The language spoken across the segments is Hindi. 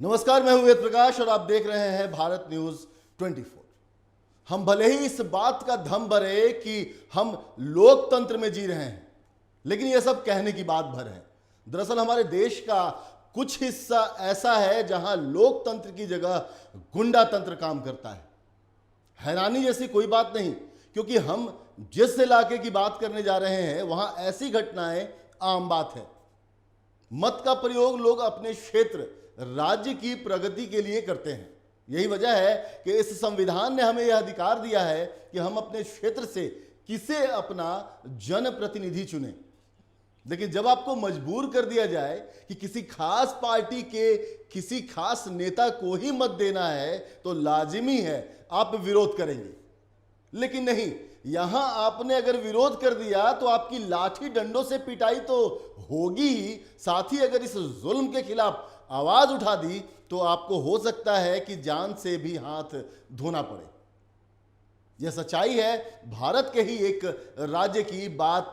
नमस्कार, मैं हूं वेद प्रकाश और आप देख रहे हैं भारत न्यूज 24। हम भले ही इस बात का दम भरे कि हम लोकतंत्र में जी रहे हैं, लेकिन यह सब कहने की बात भर है। दरअसल हमारे देश का कुछ हिस्सा ऐसा है जहां लोकतंत्र की जगह गुंडा तंत्र काम करता है। हैरानी जैसी कोई बात नहीं, क्योंकि हम जिस इलाके की बात करने जा रहे हैं वहां ऐसी घटनाएं आम बात है। मत का प्रयोग लोग अपने क्षेत्र, राज्य की प्रगति के लिए करते हैं। यही वजह है कि इस संविधान ने हमें यह अधिकार दिया है कि हम अपने क्षेत्र से किसे अपना जनप्रतिनिधि चुने। लेकिन जब आपको मजबूर कर दिया जाए कि किसी खास पार्टी के किसी खास नेता को ही मत देना है, तो लाजिमी है आप विरोध करेंगे। लेकिन नहीं, यहां आपने अगर विरोध कर दिया तो आपकी लाठी डंडों से पिटाई तो होगी ही, साथ ही अगर इस जुल्म के खिलाफ आवाज उठा दी तो आपको हो सकता है कि जान से भी हाथ धोना पड़े। यह सच्चाई है। भारत के ही एक राज्य की बात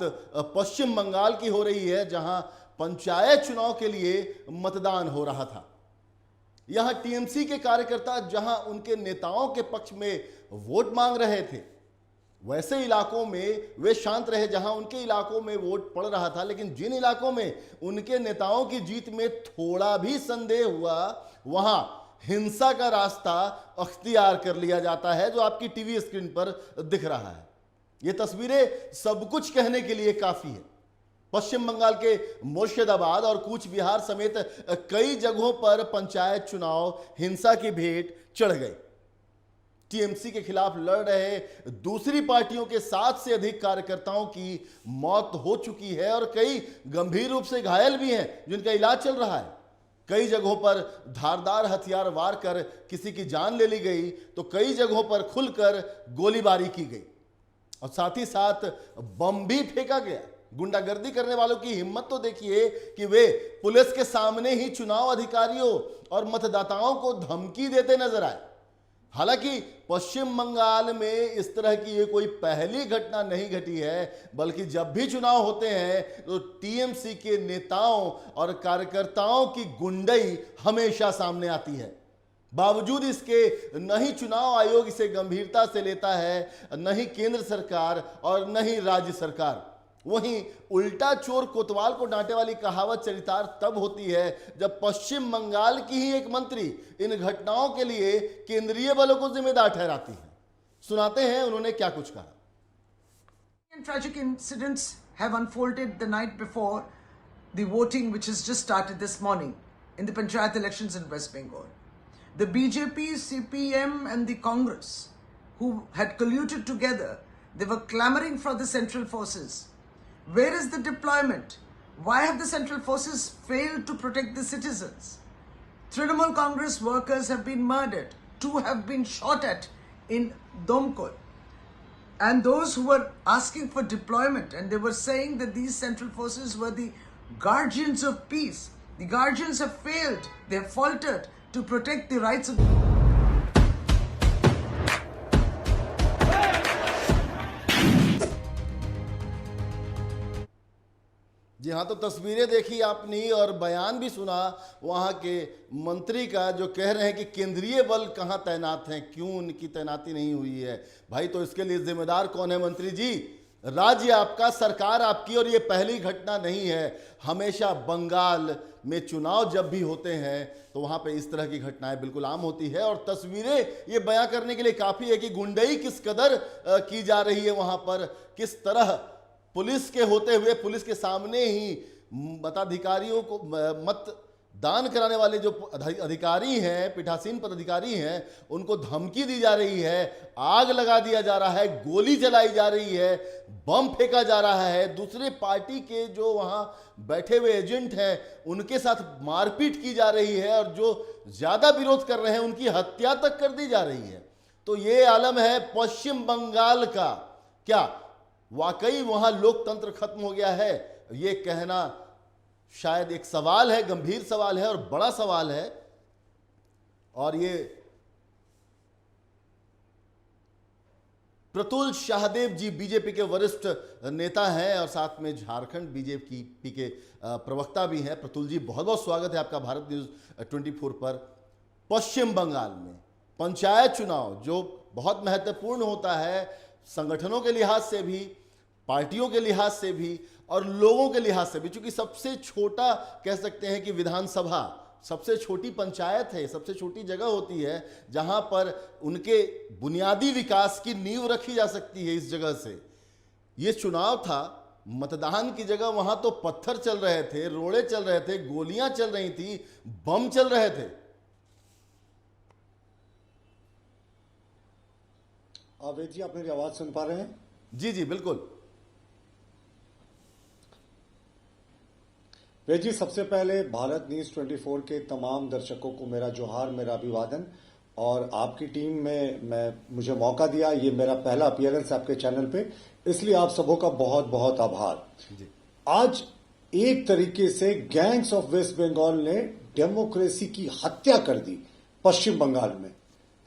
पश्चिम बंगाल की हो रही है, जहां पंचायत चुनाव के लिए मतदान हो रहा था। यहां टीएमसी के कार्यकर्ता जहां उनके नेताओं के पक्ष में वोट मांग रहे थे, वैसे इलाकों में वे शांत रहे जहां उनके इलाकों में वोट पड़ रहा था। लेकिन जिन इलाकों में उनके नेताओं की जीत में थोड़ा भी संदेह हुआ, वहां हिंसा का रास्ता अख्तियार कर लिया जाता है, जो आपकी टीवी स्क्रीन पर दिख रहा है। ये तस्वीरें सब कुछ कहने के लिए काफी है। पश्चिम बंगाल के मुर्शिदाबाद और कूच बिहार समेत कई जगहों पर पंचायत चुनाव हिंसा की भेंट चढ़ गए। टीएमसी के खिलाफ लड़ रहे दूसरी पार्टियों के 7 से अधिक कार्यकर्ताओं की मौत हो चुकी है और कई गंभीर रूप से घायल भी हैं, जिनका इलाज चल रहा है। कई जगहों पर धारदार हथियार वार कर किसी की जान ले ली गई, तो कई जगहों पर खुलकर गोलीबारी की गई और साथ ही साथ बम भी फेंका गया। गुंडागर्दी करने वालों की हिम्मत तो देखिए कि वे पुलिस के सामने ही चुनाव अधिकारियों और मतदाताओं को धमकी देते नजर आए। हालांकि पश्चिम बंगाल में इस तरह की ये कोई पहली घटना नहीं घटी है, बल्कि जब भी चुनाव होते हैं तो टीएमसी के नेताओं और कार्यकर्ताओं की गुंडई हमेशा सामने आती है। बावजूद इसके न ही चुनाव आयोग इसे गंभीरता से लेता है, न ही केंद्र सरकार और न ही राज्य सरकार। वहीं उल्टा चोर कोतवाल को डांटे वाली कहावत चरितार्थ तब होती है जब पश्चिम बंगाल की ही एक मंत्री इन घटनाओं के लिए केंद्रीय बलों को जिम्मेदार ठहराती है। सुनाते हैं उन्होंने क्या कुछ कहा। Tragic incidents have unfolded the night before the voting, which has just started this morning in the Panchayat elections in West Bengal. The BJP, CPM and the Congress, who had colluded together, they were clamoring for the central forces. Where is the deployment? Why have the central forces failed to protect the citizens? Trinamool Congress workers have been murdered. 2 have been shot at in Domkol. And those who were asking for deployment, and they were saying that these central forces were the guardians of peace. The guardians have failed. They have faltered to protect the rights of जी हाँ, तो तस्वीरें देखी आपने और बयान भी सुना वहाँ के मंत्री का, जो कह रहे हैं कि केंद्रीय बल कहाँ तैनात हैं, क्यों उनकी तैनाती नहीं हुई है। भाई, तो इसके लिए जिम्मेदार कौन है? मंत्री जी, राज्य आपका, सरकार आपकी, और ये पहली घटना नहीं है। हमेशा बंगाल में चुनाव जब भी होते हैं तो वहाँ पे इस तरह की घटनाएं बिल्कुल आम होती है। और तस्वीरें ये बयां करने के लिए काफ़ी है कि गुंडई किस कदर की जा रही है वहाँ पर, किस तरह पुलिस के होते हुए पुलिस के सामने ही मताधिकारियों को मतदान कराने वाले जो अधिकारी हैं, पीठासीन पदाधिकारी हैं, उनको धमकी दी जा रही है, आग लगा दिया जा रहा है, गोली जलाई जा रही है, बम फेंका जा रहा है। दूसरे पार्टी के जो वहाँ बैठे हुए एजेंट हैं उनके साथ मारपीट की जा रही है और जो ज़्यादा विरोध कर रहे हैं उनकी हत्या तक कर दी जा रही है। तो ये आलम है पश्चिम बंगाल का। क्या वाकई वहां लोकतंत्र खत्म हो गया है? यह कहना शायद एक सवाल है, गंभीर सवाल है और बड़ा सवाल है। और ये प्रतुल शाहदेव जी बीजेपी के वरिष्ठ नेता हैं और साथ में झारखंड बीजेपी के प्रवक्ता भी हैं। प्रतुल जी, बहुत बहुत स्वागत है आपका भारत न्यूज़ 24 पर। पश्चिम बंगाल में पंचायत चुनाव जो बहुत महत्वपूर्ण होता है संगठनों के लिहाज से भी, पार्टियों के लिहाज से भी और लोगों के लिहाज से भी, क्योंकि सबसे छोटा कह सकते हैं कि विधानसभा सबसे छोटी पंचायत है, सबसे छोटी जगह होती है जहां पर उनके बुनियादी विकास की नींव रखी जा सकती है। इस जगह से ये चुनाव था, मतदान की जगह वहां तो पत्थर चल रहे थे, रोड़े चल रहे थे, गोलियां चल रही थी, बम चल रहे थे। वेद जी, आप मेरी आवाज सुन पा रहे हैं? जी जी बिल्कुल। वेद जी, सबसे पहले भारत न्यूज 24 के तमाम दर्शकों को मेरा जोहार, मेरा अभिवादन। और आपकी टीम में मुझे मौका दिया, ये मेरा पहला अपीयरेंस आपके चैनल पे, इसलिए आप सबों का बहुत बहुत आभार। आज एक तरीके से गैंग्स ऑफ वेस्ट बंगाल ने डेमोक्रेसी की हत्या कर दी पश्चिम बंगाल में।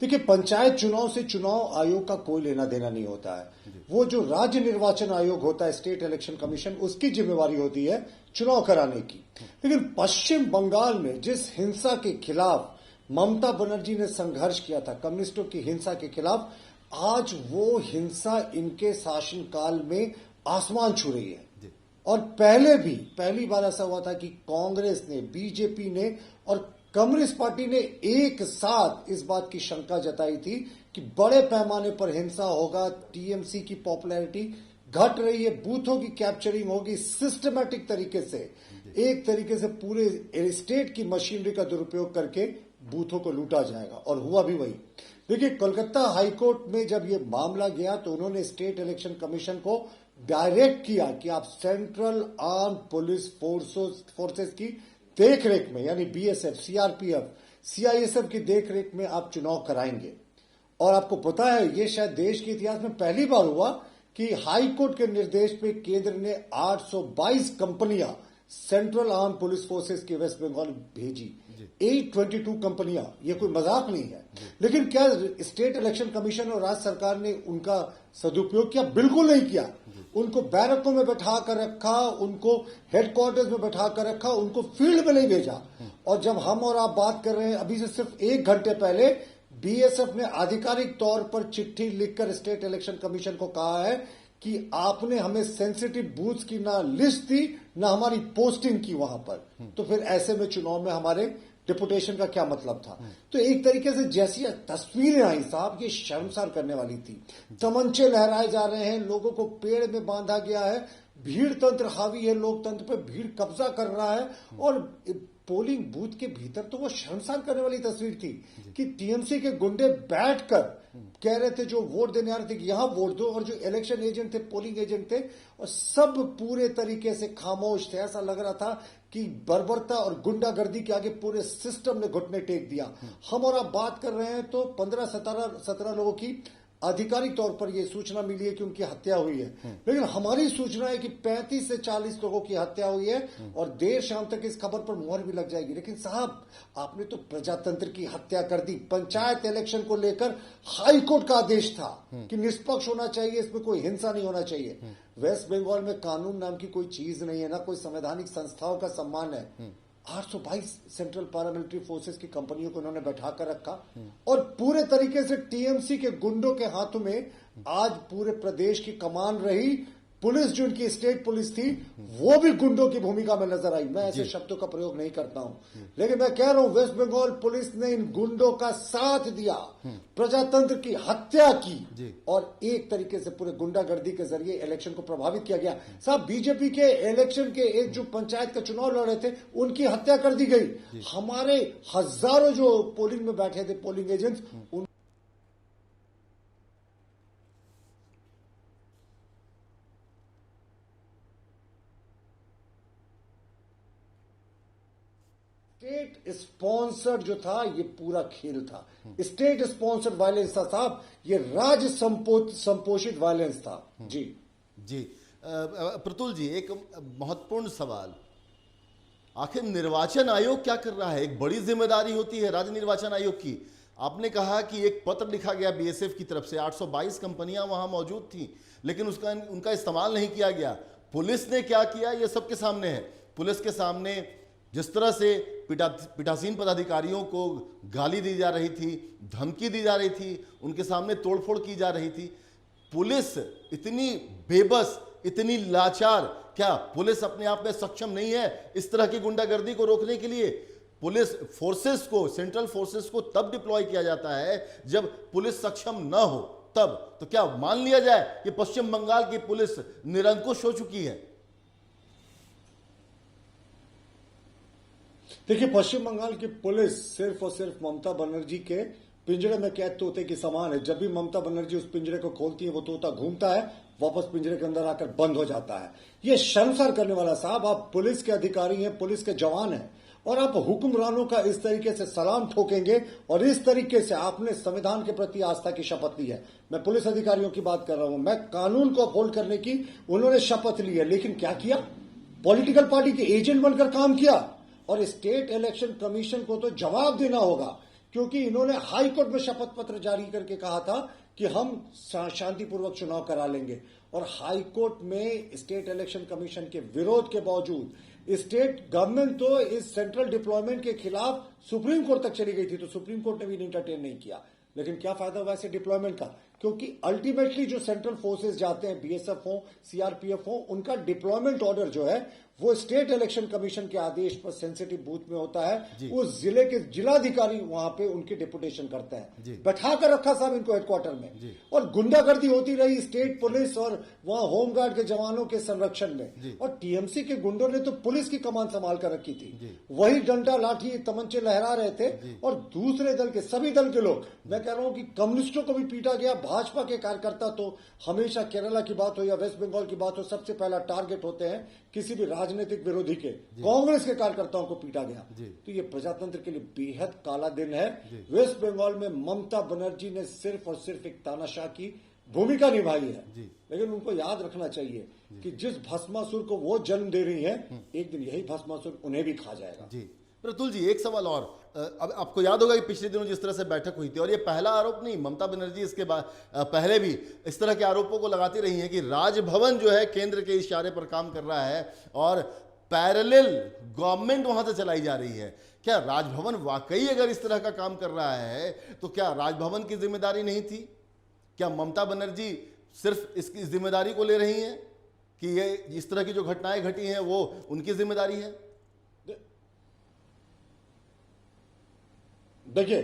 देखिए, पंचायत चुनाव से चुनाव आयोग का कोई लेना देना नहीं होता है। वो जो राज्य निर्वाचन आयोग होता है, स्टेट इलेक्शन कमीशन, उसकी जिम्मेवारी होती है चुनाव कराने की। लेकिन पश्चिम बंगाल में जिस हिंसा के खिलाफ ममता बनर्जी ने संघर्ष किया था, कम्युनिस्टों की हिंसा के खिलाफ, आज वो हिंसा इनके शासनकाल में आसमान छू रही है। और पहले भी पहली बार ऐसा हुआ था कि कांग्रेस ने, बीजेपी ने और कम्युनिस्ट पार्टी ने एक साथ इस बात की शंका जताई थी कि बड़े पैमाने पर हिंसा होगा, टीएमसी की पॉपुलैरिटी घट रही है, बूथों की कैप्चरिंग होगी, सिस्टमैटिक तरीके से, एक तरीके से पूरे स्टेट की मशीनरी का दुरुपयोग करके बूथों को लूटा जाएगा। और हुआ भी वही। देखिए, कोलकाता हाईकोर्ट में जब ये मामला गया तो उन्होंने स्टेट इलेक्शन कमीशन को डायरेक्ट किया कि आप सेंट्रल आर्म पुलिस फोर्सेस की देखरेख में, यानी बीएसएफ, सीआरपीएफ, सीआईएसएफ की देखरेख में आप चुनाव कराएंगे। और आपको पता है, ये शायद देश के इतिहास में पहली बार हुआ कि हाई कोर्ट के निर्देश पे केंद्र ने 822 कंपनियां सेंट्रल आर्म पुलिस फोर्सेस की वेस्ट बंगाल भेजी। 822 कंपनियां, ये कोई मजाक नहीं है। लेकिन क्या स्टेट इलेक्शन कमीशन और राज्य सरकार ने उनका सदुपयोग किया? बिल्कुल नहीं किया। उनको बैरकों में बैठा कर रखा, उनको हेडक्वार्टर्स में बैठा कर रखा, उनको फील्ड में नहीं भेजा। और जब हम और आप बात कर रहे हैं, अभी से सिर्फ 1 घंटे पहले बीएसएफ ने आधिकारिक तौर पर चिट्ठी लिखकर स्टेट इलेक्शन कमीशन को कहा है कि आपने हमें सेंसिटिव बूथ्स की ना लिस्ट दी, ना हमारी पोस्टिंग की वहां पर। तो फिर ऐसे में चुनाव में हमारे डिपुटेशन का क्या मतलब था? तो एक तरीके से जैसी तस्वीरें आई साहब, ये शर्मसार करने वाली थी। तमंचे लहराए जा रहे हैं, लोगों को पेड़ में बांधा गया है, भीड़ तंत्र हावी है, लोकतंत्र पे भीड़ कब्जा कर रहा है। और पोलिंग बूथ के भीतर तो वो शर्मसार करने वाली तस्वीर थी कि टीएमसी के गुंडे बैठकर कह रहे थे, जो वोट देने आ रहे थे कि यहां वोट दो, और जो इलेक्शन एजेंट थे, पोलिंग एजेंट थे, और सब पूरे तरीके से खामोश थे। ऐसा लग रहा था कि बर्बरता और गुंडागर्दी के आगे पूरे सिस्टम ने घुटने टेक दिया। हम और आप बात कर रहे हैं तो 15-17 लोगों की आधिकारिक तौर पर यह सूचना मिली है कि उनकी हत्या हुई है। लेकिन हमारी सूचना है कि 35 से 40 लोगों की हत्या हुई है और देर शाम तक इस खबर पर मुहर भी लग जाएगी। लेकिन साहब, आपने तो प्रजातंत्र की हत्या कर दी। पंचायत इलेक्शन को लेकर हाई कोर्ट का आदेश था कि निष्पक्ष होना चाहिए, इसमें कोई हिंसा नहीं होना चाहिए। वेस्ट बंगाल में कानून नाम की कोई चीज नहीं है, ना कोई संवैधानिक संस्थाओं का सम्मान है। 822 सेंट्रल पैरामिलिट्री फोर्सेस की कंपनियों को उन्होंने बैठा कर रखा और पूरे तरीके से टीएमसी के गुंडों के हाथों में आज पूरे प्रदेश की कमान रही। पुलिस जो उनकी स्टेट पुलिस थी, वो भी गुंडों की भूमिका में नजर आई। मैं ऐसे शब्दों का प्रयोग नहीं करता हूं, लेकिन मैं कह रहा हूं, वेस्ट बंगाल पुलिस ने इन गुंडों का साथ दिया, प्रजातंत्र की हत्या की और एक तरीके से पूरे गुंडागर्दी के जरिए इलेक्शन को प्रभावित किया गया। साहब, बीजेपी के इलेक्शन के एक जो पंचायत का चुनाव लड़ रहे थे, उनकी हत्या कर दी गई। हमारे हजारों जो पोलिंग में बैठे थे, पोलिंग एजेंट्स, स्टेट स्पॉन्सर्ड जो था, ये पूरा खेल था। स्टेट स्पॉन्सर्ड वायलेंस था साहब, ये राज्य संपोषित वायलेंस था। जी जी प्रतुल जी, एक महत्वपूर्ण सवाल, आखिर निर्वाचन आयोग क्या कर रहा है? एक बड़ी जिम्मेदारी होती है राज्य निर्वाचन आयोग की। आपने कहा कि एक पत्र लिखा गया बीएसएफ की तरफ से, 822 कंपनियां वहां मौजूद थी, लेकिन उनका इस्तेमाल नहीं किया गया। पुलिस ने क्या किया ये सबके सामने है। पुलिस के सामने जिस तरह से पीठासीन पदाधिकारियों को गाली दी जा रही थी, धमकी दी जा रही थी, उनके सामने तोड़फोड़ की जा रही थी, पुलिस इतनी बेबस, इतनी लाचार, क्या पुलिस अपने आप में सक्षम नहीं है इस तरह की गुंडागर्दी को रोकने के लिए? पुलिस फोर्सेस को, सेंट्रल फोर्सेस को तब डिप्लॉय किया जाता है जब पुलिस सक्षम न हो, तब। तो क्या मान लिया जाए कि पश्चिम बंगाल की पुलिस निरंकुश हो चुकी है? देखिए, पश्चिम बंगाल की पुलिस सिर्फ और सिर्फ ममता बनर्जी के पिंजरे में कैद तोते की समान है। जब भी ममता बनर्जी उस पिंजरे को खोलती है, वो तोता घूमता है, वापस पिंजरे के अंदर आकर बंद हो जाता है। ये शर्मसार करने वाला। साहब, आप पुलिस के अधिकारी हैं, पुलिस के जवान हैं, और आप हुक्मरानों का इस तरीके से सलाम ठोकेंगे, और इस तरीके से आपने संविधान के प्रति आस्था की शपथ ली है। मैं पुलिस अधिकारियों की बात कर रहा हूं, मैं कानून को अपहोल्ड करने की उन्होंने शपथ ली है, लेकिन क्या किया? पॉलिटिकल पार्टी के एजेंट बनकर काम किया। और स्टेट इलेक्शन कमीशन को तो जवाब देना होगा, क्योंकि इन्होंने हाई कोर्ट में शपथ पत्र जारी करके कहा था कि हम शांतिपूर्वक चुनाव करा लेंगे, और हाई कोर्ट में स्टेट इलेक्शन कमीशन के विरोध के बावजूद स्टेट गवर्नमेंट तो इस सेंट्रल डिप्लॉयमेंट के खिलाफ सुप्रीम कोर्ट तक चली गई थी, तो सुप्रीम कोर्ट ने भी इंटरटेन नहीं किया। लेकिन क्या फायदा हुआ ऐसे डिप्लॉयमेंट का? क्योंकि अल्टीमेटली जो सेंट्रल फोर्सेस जाते हैं, बीएसएफ हो, सीआरपीएफ हो, उनका डिप्लॉयमेंट ऑर्डर जो है वो स्टेट इलेक्शन कमीशन के आदेश पर सेंसिटिव बूथ में होता है। उस जिले के जिलाधिकारी वहां पे उनकी डिपुटेशन करते हैं, बैठा कर रखा साहब इनको हेडक्वार्टर में, और गुंडागर्दी होती रही स्टेट पुलिस और वहां होमगार्ड के जवानों के संरक्षण में। और टीएमसी के गुंडों ने तो पुलिस की कमान संभाल कर रखी थी, वही डंडा लाठी तमंचे लहरा रहे थे, और दूसरे दल के, सभी दल के लोग, मैं कह रहा हूं कि कम्युनिस्टों को भी पीटा गया। भाजपा के कार्यकर्ता तो हमेशा, केरला की बात हो या वेस्ट बंगाल की बात हो, सबसे पहला टारगेट होते हैं किसी भी राजनीतिक विरोधी के। कांग्रेस के कार्यकर्ताओं को पीटा गया। तो ये प्रजातंत्र के लिए बेहद काला दिन है। वेस्ट बंगाल में ममता बनर्जी ने सिर्फ और सिर्फ एक तानाशाह की भूमिका निभाई है, लेकिन उनको याद रखना चाहिए कि जिस भस्मासुर को वो जन्म दे रही है, एक दिन यही भस्मासुर उन्हें भी खा जाएगा। प्रतुल जी, एक सवाल और। अब आपको याद होगा कि पिछले दिनों जिस तरह से बैठक हुई थी, और ये पहला आरोप नहीं, ममता बनर्जी इसके बाद पहले भी इस तरह के आरोपों को लगाती रही हैं कि राजभवन जो है केंद्र के इशारे पर काम कर रहा है और पैरेलल गवर्नमेंट वहां से चलाई जा रही है। क्या राजभवन वाकई अगर इस तरह का काम कर रहा है तो क्या राजभवन की जिम्मेदारी नहीं थी? क्या ममता बनर्जी सिर्फ इसकी जिम्मेदारी को ले रही हैं कि ये इस तरह की जो घटनाएं घटी हैं वो उनकी जिम्मेदारी है? देखिए,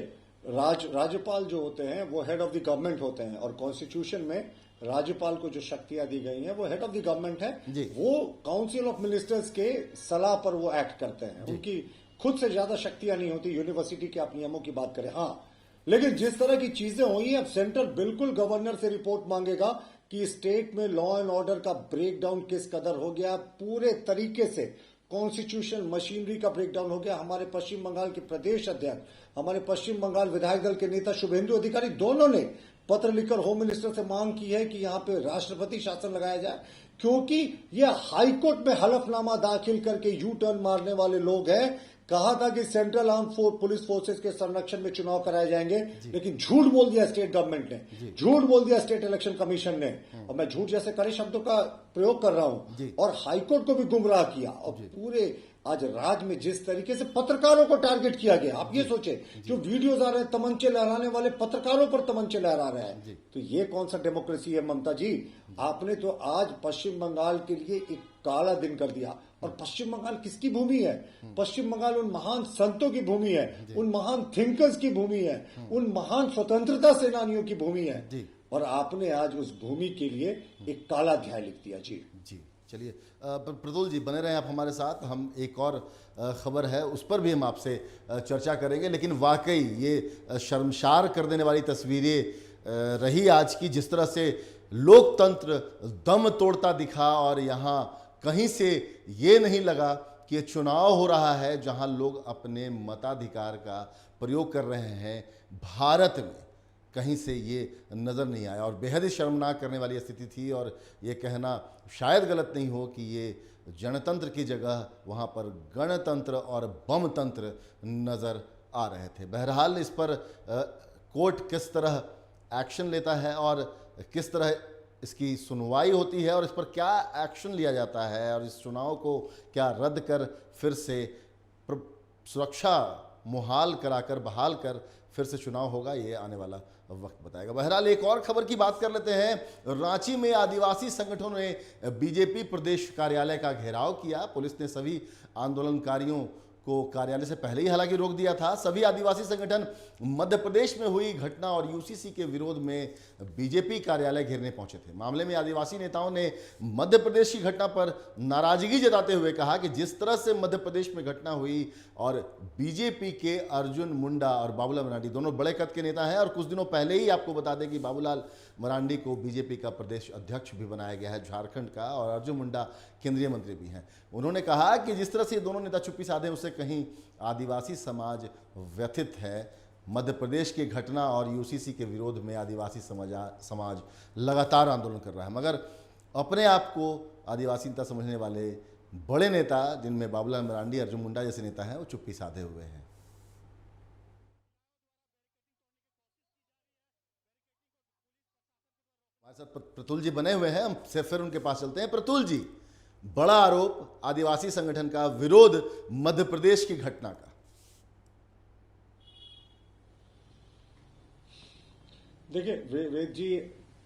राज्यपाल जो होते हैं वो हेड ऑफ द गवर्नमेंट होते हैं, और कॉन्स्टिट्यूशन में राज्यपाल को जो शक्तियां दी गई हैं वो हेड ऑफ द गवर्नमेंट है। वो काउंसिल ऑफ मिनिस्टर्स के सलाह पर वो एक्ट करते हैं, उनकी खुद से ज्यादा शक्तियां नहीं होती। यूनिवर्सिटी के आप नियमों की बात करें, हाँ, लेकिन जिस तरह की चीजें हुई हैं, अब सेंटर बिल्कुल गवर्नर से रिपोर्ट मांगेगा कि स्टेट में लॉ एंड ऑर्डर का ब्रेकडाउन किस कदर हो गया, पूरे तरीके से कॉन्स्टिट्यूशन मशीनरी का ब्रेकडाउन हो गया। हमारे पश्चिम बंगाल के प्रदेश अध्यक्ष, हमारे पश्चिम बंगाल विधायक दल के नेता शुभेंदु अधिकारी, दोनों ने पत्र लिखकर होम मिनिस्टर से मांग की है कि यहां पे राष्ट्रपति शासन लगाया जाए, क्योंकि ये हाईकोर्ट में हलफनामा दाखिल करके यू टर्न मारने वाले लोग हैं। कहा था कि सेंट्रल आर्म पुलिस फोर्सेस के संरक्षण में चुनाव कराए जाएंगे, लेकिन झूठ बोल दिया स्टेट गवर्नमेंट ने, झूठ बोल दिया स्टेट इलेक्शन कमीशन ने, और मैं झूठ जैसे कड़े शब्दों का प्रयोग कर रहा हूं, और हाईकोर्ट को भी गुमराह किया। और पूरे आज राज्य में जिस तरीके से पत्रकारों को टारगेट किया गया, आप ये सोचे, जो वीडियोज आ रहे हैं, तमंचे लहराने वाले पत्रकारों पर तमंचे लहरा रहे हैं, तो ये कौन सा डेमोक्रेसी है ममता जी? आपने तो आज पश्चिम बंगाल के लिए एक काला दिन कर दिया। और पश्चिम बंगाल किसकी भूमि है? पश्चिम बंगाल उन महान संतों की भूमि है, उन महान थिंकर्स की भूमि है, उन महान स्वतंत्रता सेनानियों की भूमि है, और आपने आज उस भूमि के लिए एक काला अध्याय लिख दिया। जी चलिए, प्रतुल जी बने रहें आप हमारे साथ। हम एक और खबर है उस पर भी हम आपसे चर्चा करेंगे, लेकिन वाकई ये शर्मसार कर देने वाली तस्वीरें रही आज की, जिस तरह से लोकतंत्र दम तोड़ता दिखा, और यहाँ कहीं से ये नहीं लगा कि ये चुनाव हो रहा है जहाँ लोग अपने मताधिकार का प्रयोग कर रहे हैं। भारत में कहीं से ये नज़र नहीं आया, और बेहद ही शर्मनाक करने वाली स्थिति थी। और ये कहना शायद गलत नहीं हो कि ये जनतंत्र की जगह वहाँ पर गणतंत्र और बम तंत्र नज़र आ रहे थे। बहरहाल इस पर कोर्ट किस तरह एक्शन लेता है और किस तरह इसकी सुनवाई होती है और इस पर क्या एक्शन लिया जाता है और इस चुनाव को क्या रद्द कर फिर से सुरक्षा मुहाल कराकर बहाल कर फिर से चुनाव होगा, ये आने वाला वक्त बताएगा। बहरहाल एक और खबर की बात कर लेते हैं। रांची में आदिवासी संगठनों ने बीजेपी प्रदेश कार्यालय का घेराव किया। पुलिस ने सभी आंदोलनकारियों को कार्यालय से पहले ही हालांकि रोक दिया था। सभी आदिवासी संगठन मध्य प्रदेश में हुई घटना और यूसीसी के विरोध में बीजेपी कार्यालय घेरने पहुंचे थे। मामले में आदिवासी नेताओं ने मध्य प्रदेश की घटना पर नाराजगी जताते हुए कहा कि जिस तरह से मध्य प्रदेश में घटना हुई और बीजेपी के अर्जुन मुंडा और बाबूलाल मरांडी दोनों बड़े कद के नेता हैं और कुछ दिनों पहले ही आपको बता दें कि बाबूलाल मरांडी को बीजेपी का प्रदेश अध्यक्ष भी बनाया गया है झारखंड का और अर्जुन मुंडा केंद्रीय मंत्री भी हैं। उन्होंने कहा कि जिस तरह से ये दोनों नेता चुप्पी साधे उससे कहीं आदिवासी समाज व्यथित है। मध्य प्रदेश की घटना और यूसीसी के विरोध में आदिवासी समाज लगातार आंदोलन कर रहा है, मगर अपने आप को आदिवासी नेता समझने वाले बड़े नेता जिनमें बाबूलाल मरांडी अर्जुन मुंडा जैसे नेता हैं वो चुप्पी साधे हुए हैं। हमारे साथ प्रतुल जी बने हुए हैं, हम से फिर उनके पास चलते हैं। प्रतुल जी, बड़ा आरोप आदिवासी संगठन का विरोध मध्य प्रदेश की घटना का। देखिए वेद जी,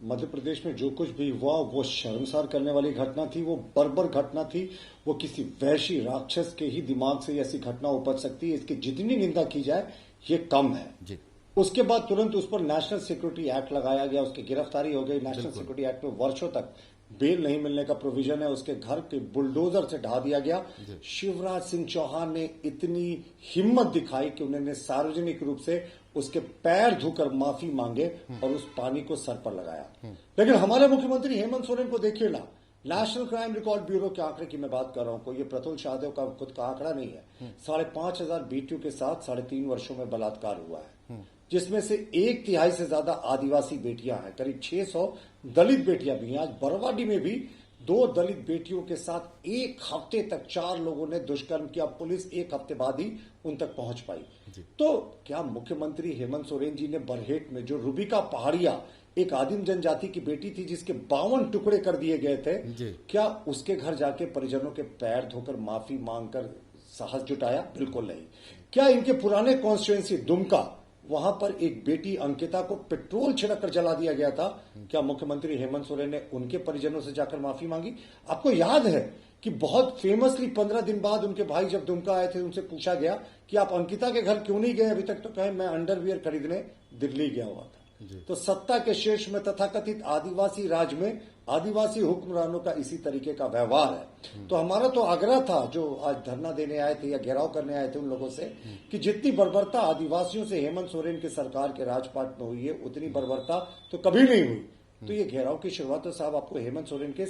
मध्य प्रदेश में जो कुछ भी हुआ वो शर्मसार करने वाली घटना थी, वो बर्बर घटना थी। वो किसी वैशी राक्षस के ही दिमाग से ऐसी घटना उपज सकती है। इसकी जितनी निंदा की जाए ये कम है जी। उसके बाद तुरंत उस पर नेशनल सिक्योरिटी एक्ट लगाया गया, उसकी गिरफ्तारी हो गई। नेशनल सिक्योरिटी एक्ट में वर्षों तक बेल नहीं मिलने का प्रोविजन है। उसके घर के बुलडोजर से ढा दिया गया। शिवराज सिंह चौहान ने इतनी हिम्मत दिखाई कि उन्होंने सार्वजनिक रूप से उसके पैर धोकर माफी मांगे और उस पानी को सर पर लगाया। लेकिन हमारे मुख्यमंत्री हेमंत सोरेन को देखिए ना, नेशनल क्राइम रिकॉर्ड ब्यूरो के आंकड़े की मैं बात कर रहा हूं, कोई ये प्रतुल शाहदेव का खुद का आंकड़ा नहीं है। 5,500 बेटियों के साथ 3.5 वर्षों में बलात्कार हुआ है, जिसमें से 1/3 से ज्यादा आदिवासी बेटियां हैं। करीब 600 दलित बेटियां भी हैं। आज बरवाडी में भी 2 दलित बेटियों के साथ 1 हफ्ते तक 4 लोगों ने दुष्कर्म किया। पुलिस 1 हफ्ते बाद ही उन तक पहुंच पाई। तो क्या मुख्यमंत्री हेमंत सोरेन जी ने बरहेट में जो रूबिका पहाड़िया, एक आदिम जनजाति की बेटी थी जिसके 52 टुकड़े कर दिए गए थे, क्या उसके घर जाके परिजनों के पैर धोकर माफी मांगकर साहस जुटाया? बिल्कुल नहीं। क्या इनके पुराने कॉन्स्टिट्यूएंसी दुमका, वहां पर एक बेटी अंकिता को पेट्रोल छिड़क कर जला दिया गया था, क्या मुख्यमंत्री हेमंत सोरेन ने उनके परिजनों से जाकर माफी मांगी? आपको याद है कि बहुत फेमसली 15 दिन बाद उनके भाई जब दुमका आए थे, उनसे पूछा गया कि आप अंकिता के घर क्यों नहीं गए अभी तक? तो कहे मैं अंडरवियर खरीदने दिल्ली गया हुआ था। तो सत्ता के शीर्ष में तथाकथित आदिवासी राज में आदिवासी हुक्मरानों का इसी तरीके का व्यवहार है। तो हमारा तो आग्रह था, जो आज धरना देने आए थे या घेराव करने आए थे उन लोगों से, कि जितनी बर्बरता आदिवासियों से हेमंत सोरेन की सरकार के राजपाट में हुई है, उतनी बर्बरता तो कभी नहीं हुई। तो ये घेराव की शुरुआत तो साहब आपको हेमंत सोरेन के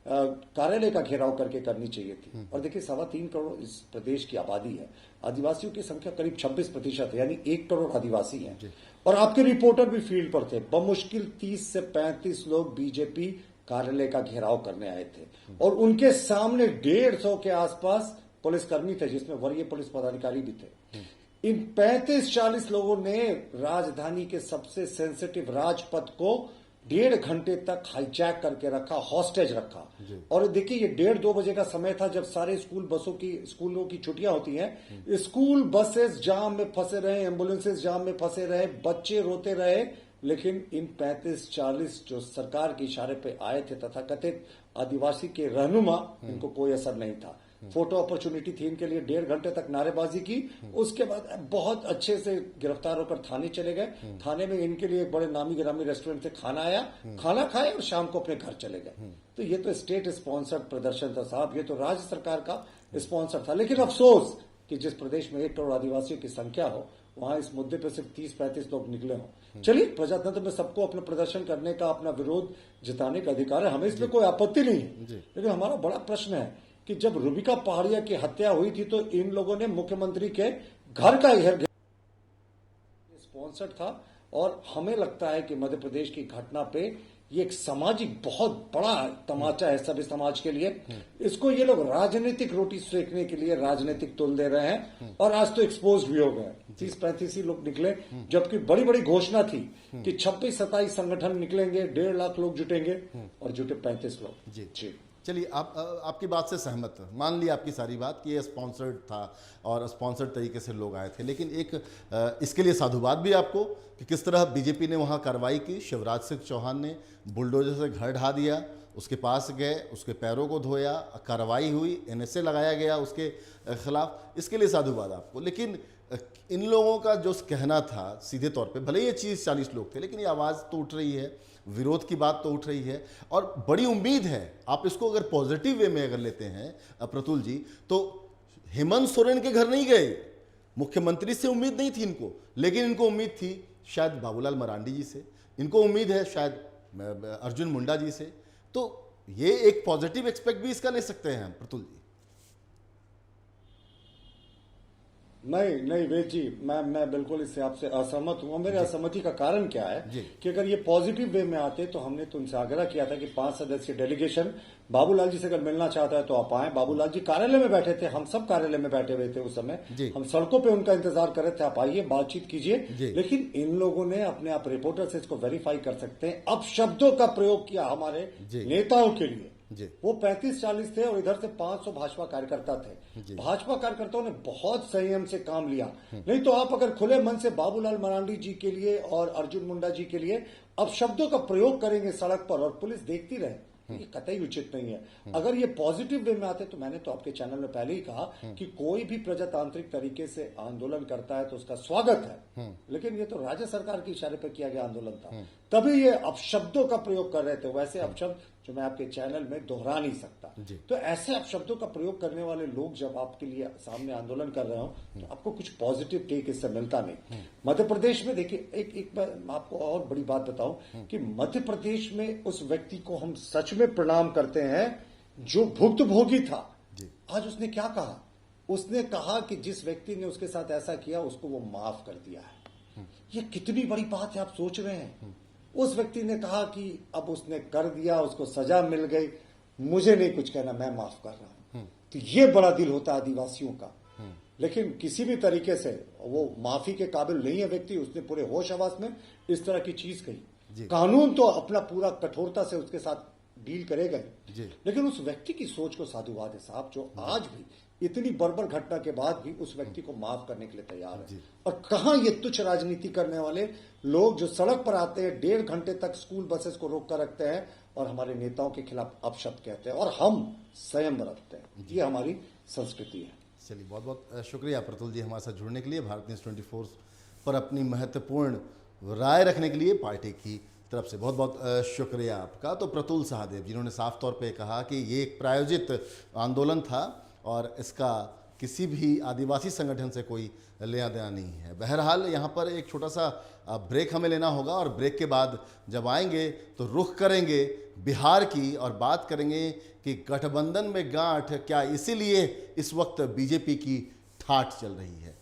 कार्यालय का घेराव करके करनी चाहिए थी। और देखिए 3.25 करोड़ इस प्रदेश की आबादी है, आदिवासियों की संख्या करीब 26% है, यानी 1 करोड़ आदिवासी हैं। और आपके रिपोर्टर भी फील्ड पर थे। बमुश्किल 30 से 35 लोग बीजेपी कार्यालय का घेराव करने आए थे और उनके सामने 150 के आसपास पुलिसकर्मी थे, जिसमें वरीय पुलिस पदाधिकारी भी थे। इन 35-40 लोगों ने राजधानी के सबसे सेंसिटिव राजपथ को 1.5 घंटे तक हाईजैक करके रखा, हॉस्टेज रखा। और देखिए ये 1:30-2 बजे का समय था जब सारे स्कूलों की छुट्टियां होती हैं। स्कूल बसेस जाम में फंसे रहे, एम्बुलेंसेस जाम में फंसे रहे, बच्चे रोते रहे, लेकिन इन 35-40 जो सरकार के इशारे पे आए थे तथाकथित आदिवासी के रहनुमा, इनको कोई असर नहीं था। फोटो अपॉर्चुनिटी थी इनके लिए, 1.5 घंटे तक नारेबाजी की। उसके बाद बहुत अच्छे से गिरफ्तार होकर थाने चले गए। थाने में इनके लिए एक बड़े नामी गिरामी रेस्टोरेंट से खाना आया, खाना खाए और शाम को अपने घर चले गए। तो ये तो स्टेट स्पॉन्सर्ड प्रदर्शन था साहब, ये तो राज्य सरकार का स्पॉन्सर था। लेकिन अफसोस कि जिस प्रदेश में 1 करोड़ आदिवासियों की संख्या हो, वहां इस मुद्दे पर सिर्फ 30-35 लोग निकले हों। चलिए, प्रजातंत्र में सबको अपना प्रदर्शन करने का, अपना विरोध जताने का अधिकार है, हमें इसमें कोई आपत्ति नहीं है। लेकिन हमारा बड़ा प्रश्न है कि जब रूबिका पहाड़िया की हत्या हुई थी तो इन लोगों ने मुख्यमंत्री के घर का घेर स्पॉन्सर्ड था। और हमें लगता है कि मध्य प्रदेश की घटना पे ये एक सामाजिक बहुत बड़ा तमाचा है सभी समाज के लिए। इसको ये लोग राजनीतिक रोटी सेकने के लिए राजनीतिक तुल दे रहे हैं और आज तो एक्सपोज भी हो गए। 30-35 ही लोग निकले, जबकि बड़ी बड़ी घोषणा थी कि 26-27 संगठन निकलेंगे, 1.5 लाख लोग जुटेंगे और जुटे 35 लोग। जी चलिए, आपकी बात से सहमत मान लिया आपकी सारी बात कि ये स्पॉन्सर्ड था और स्पॉन्सर्ड तरीके से लोग आए थे, लेकिन एक इसके लिए साधुवाद भी आपको कि किस तरह बीजेपी ने वहाँ कार्रवाई की। शिवराज सिंह चौहान ने बुलडोजर से घर ढा दिया, उसके पास गए, उसके पैरों को धोया, कार्रवाई हुई, NSA लगाया गया उसके खिलाफ, इसके लिए साधुवाद आपको। लेकिन इन लोगों का जो कहना था सीधे तौर पे, भले ये 30-40 लोग थे, लेकिन ये आवाज़ तो उठ रही है, विरोध की बात तो उठ रही है और बड़ी उम्मीद है। आप इसको अगर पॉजिटिव वे में अगर लेते हैं प्रतुल जी, तो हेमंत सोरेन के घर नहीं गए, मुख्यमंत्री से उम्मीद नहीं थी इनको, लेकिन इनको उम्मीद थी शायद बाबूलाल मरांडी जी से, इनको उम्मीद है शायद अर्जुन मुंडा जी से। तो ये एक पॉजिटिव एक्सपेक्ट भी इसका ले सकते हैं प्रतुल जी। नहीं वेद जी, मैं बिल्कुल इससे आपसे असहमत हूं। मेरे असहमति का कारण क्या है कि अगर ये पॉजिटिव वे में आते तो हमने तो उनसे आग्रह किया था कि 5 सदस्यीय डेलीगेशन बाबूलाल जी से अगर मिलना चाहता है तो आप आए। बाबूलाल जी कार्यालय में बैठे थे, हम सब कार्यालय में बैठे हुए थे उस समय, हम सड़कों पे उनका इंतजार कर रहे थे, आप आइए बातचीत कीजिए। लेकिन इन लोगों ने अपने आप रिपोर्टर से इसको वेरीफाई कर सकते हैं, अब शब्दों का प्रयोग किया हमारे नेताओं के लिए। वो 35-40 थे और इधर से 500 भाजपा कार्यकर्ता थे। भाजपा कार्यकर्ताओं ने बहुत संयम से काम लिया। नहीं तो आप अगर खुले मन से बाबूलाल मरांडी जी के लिए और अर्जुन मुंडा जी के लिए अब शब्दों का प्रयोग करेंगे सड़क पर और पुलिस देखती रहे, ये कतई उचित नहीं है। अगर ये पॉजिटिव वे में आते तो मैंने तो आपके चैनल में पहले ही कहा कि कोई भी प्रजातांत्रिक तरीके से आंदोलन करता है तो उसका स्वागत है, लेकिन ये तो राज्य सरकार के इशारे पर किया गया आंदोलन था, तभी ये अपशब्दों का प्रयोग कर रहे थे। वैसे अपशब्द जो मैं आपके चैनल में दोहरा नहीं सकता, तो ऐसे अपशब्दों का प्रयोग करने वाले लोग जब आपके लिए सामने आंदोलन कर रहे हो तो आपको कुछ पॉजिटिव टेक इससे मिलता नहीं। मध्य प्रदेश में देखिए, एक मैं आपको और बड़ी बात बताऊं कि मध्य प्रदेश में उस व्यक्ति को हम सच में प्रणाम करते हैं जो भुक्तभोगी था। आज उसने क्या कहा? उसने कहा कि जिस व्यक्ति ने उसके साथ ऐसा किया उसको वो माफ कर दिया है। ये कितनी बड़ी बात है, आप सोच रहे हैं? उस व्यक्ति ने कहा कि अब उसने कर दिया, उसको सजा मिल गई, मुझे नहीं कुछ कहना, मैं माफ कर रहा हूं। तो ये बड़ा दिल होता है आदिवासियों का। लेकिन किसी भी तरीके से वो माफी के काबिल नहीं है व्यक्ति, उसने पूरे होश हवास में इस तरह की चीज कही। कानून तो अपना पूरा कठोरता से उसके साथ डील करेगा, लेकिन उस व्यक्ति की सोच को साधुवाद है साहब, जो आज भी इतनी बर्बर घटना के बाद भी उस व्यक्ति को माफ करने के लिए तैयार है। और कहां ये तुच्छ राजनीति करने वाले लोग जो सड़क पर आते हैं, 1.5 घंटे तक स्कूल बसेस को रोक कर रखते हैं और हमारे नेताओं के खिलाफ अपशब्द कहते हैं और हम संयम बरतते हैं। ये हमारी संस्कृति है। चलिए, बहुत बहुत शुक्रिया प्रतुल जी हमारे साथ जुड़ने के लिए, भारत न्यूज़ 24 पर अपनी महत्वपूर्ण राय रखने के लिए पार्टी की तरफ से बहुत बहुत शुक्रिया आपका। तो प्रतुल सहदेव जिन्होंने साफ तौर पे कहा कि ये एक प्रायोजित आंदोलन था और इसका किसी भी आदिवासी संगठन से कोई लेना देना नहीं है। बहरहाल यहाँ पर एक छोटा सा ब्रेक हमें लेना होगा और ब्रेक के बाद जब आएंगे तो रुख करेंगे बिहार की और बात करेंगे कि गठबंधन में गांठ क्या इसीलिए इस वक्त बीजेपी की ठाठ चल रही है।